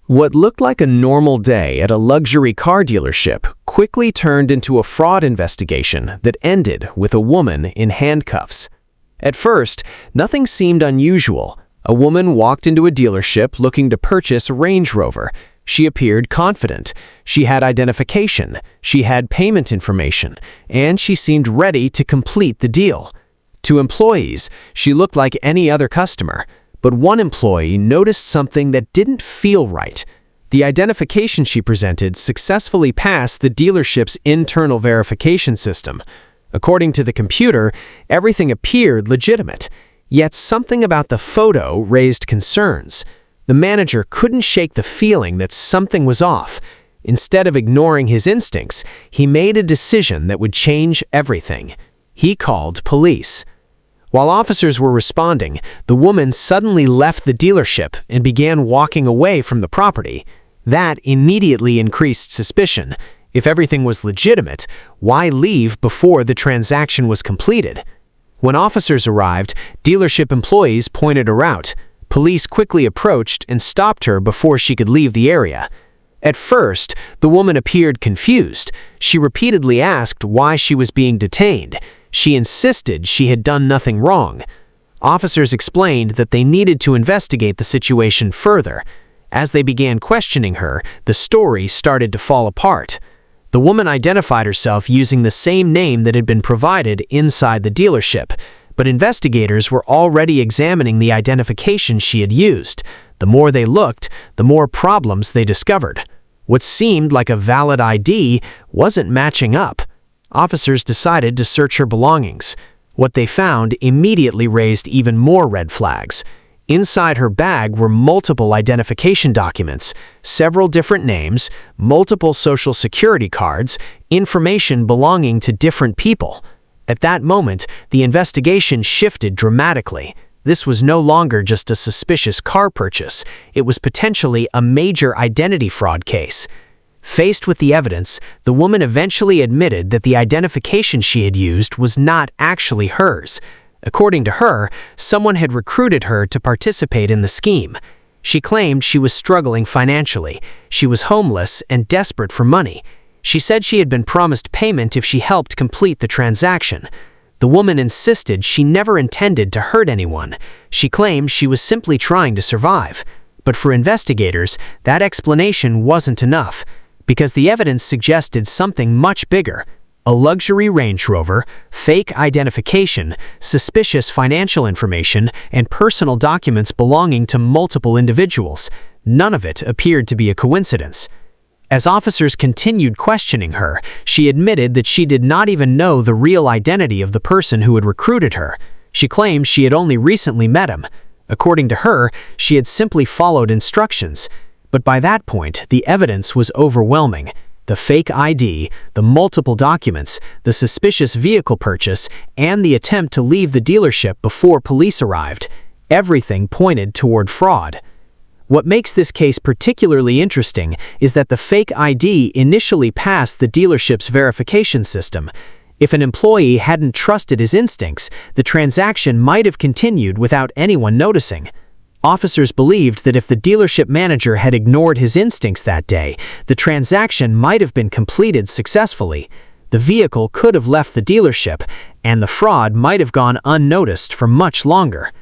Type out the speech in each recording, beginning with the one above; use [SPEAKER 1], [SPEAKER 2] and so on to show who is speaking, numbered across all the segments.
[SPEAKER 1] What looked like a normal day at a luxury car dealership quickly turned into a fraud investigation that ended with a woman in handcuffs. At first, nothing seemed unusual. A woman walked into a dealership looking to purchase a Range Rover. She appeared confident. She had identification, she had payment information, and she seemed ready to complete the deal. To employees, she looked like any other customer. But one employee noticed something that didn't feel right. The identification she presented successfully passed the dealership's internal verification system. According to the computer, everything appeared legitimate. Yet something about the photo raised concerns. The manager couldn't shake the feeling that something was off. Instead of ignoring his instincts, he made a decision that would change everything. He called police. While officers were responding, the woman suddenly left the dealership and began walking away from the property. That immediately increased suspicion. If everything was legitimate, why leave before the transaction was completed? When officers arrived, dealership employees pointed her out. Police quickly approached and stopped her before she could leave the area. At first, the woman appeared confused. She repeatedly asked why she was being detained. She insisted she had done nothing wrong. Officers explained that they needed to investigate the situation further. As they began questioning her, the story started to fall apart. The woman identified herself using the same name that had been provided inside the dealership, but investigators were already examining the identification she had used. The more they looked, the more problems they discovered. What seemed like a valid ID wasn't matching up. Officers decided to search her belongings. What they found immediately raised even more red flags. Inside her bag were multiple identification documents, several different names, multiple social security cards, information belonging to different people. At that moment, the investigation shifted dramatically. This was no longer just a suspicious car purchase. It was potentially a major identity fraud case. Faced with the evidence, the woman eventually admitted that the identification she had used was not actually hers. According to her, someone had recruited her to participate in the scheme. She claimed she was struggling financially. She was homeless and desperate for money. She said she had been promised payment if she helped complete the transaction. The woman insisted she never intended to hurt anyone. She claimed she was simply trying to survive. But for investigators, that explanation wasn't enough, because the evidence suggested something much bigger. A luxury Range Rover, fake identification, suspicious financial information, and personal documents belonging to multiple individuals. None of it appeared to be a coincidence. As officers continued questioning her, she admitted that she did not even know the real identity of the person who had recruited her. She claimed she had only recently met him. According to her, she had simply followed instructions. But by that point, the evidence was overwhelming. The fake ID, the multiple documents, the suspicious vehicle purchase, and the attempt to leave the dealership before police arrived. Everything pointed toward fraud. What makes this case particularly interesting is that the fake ID initially passed the dealership's verification system. If an employee hadn't trusted his instincts, the transaction might have continued without anyone noticing. Officers believed that if the dealership manager had ignored his instincts that day, the transaction might have been completed successfully. The vehicle could have left the dealership, and the fraud might have gone unnoticed for much longer.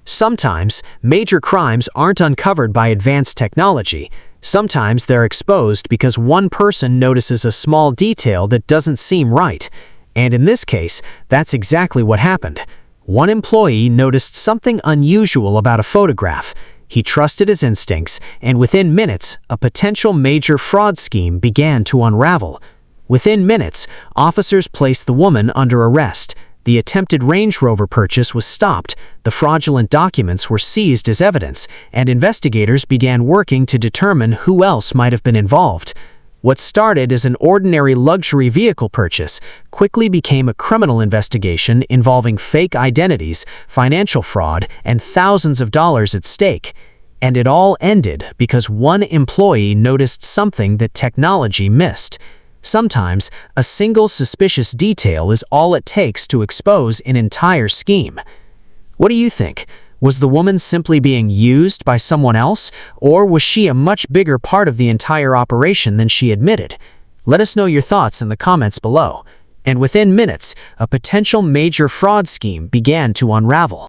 [SPEAKER 1] Sometimes, major crimes aren't uncovered by advanced technology. Sometimes they're exposed because one person notices a small detail that doesn't seem right. And in this case, that's exactly what happened. One employee noticed something unusual about a photograph. He trusted his instincts, and within minutes, a potential major fraud scheme began to unravel. Within minutes, officers placed the woman under arrest. The attempted Range Rover purchase was stopped, the fraudulent documents were seized as evidence, and investigators began working to determine who else might have been involved. What started as an ordinary luxury vehicle purchase quickly became a criminal investigation involving fake identities, financial fraud, and thousands of dollars at stake. And it all ended because one employee noticed something that technology missed. Sometimes, a single suspicious detail is all it takes to expose an entire scheme. What do you think?
[SPEAKER 2] Was the woman simply being used by someone else, or was she a much bigger part of the entire operation than she admitted? Let us know your thoughts in the comments below. And within minutes, a potential major fraud scheme began to unravel.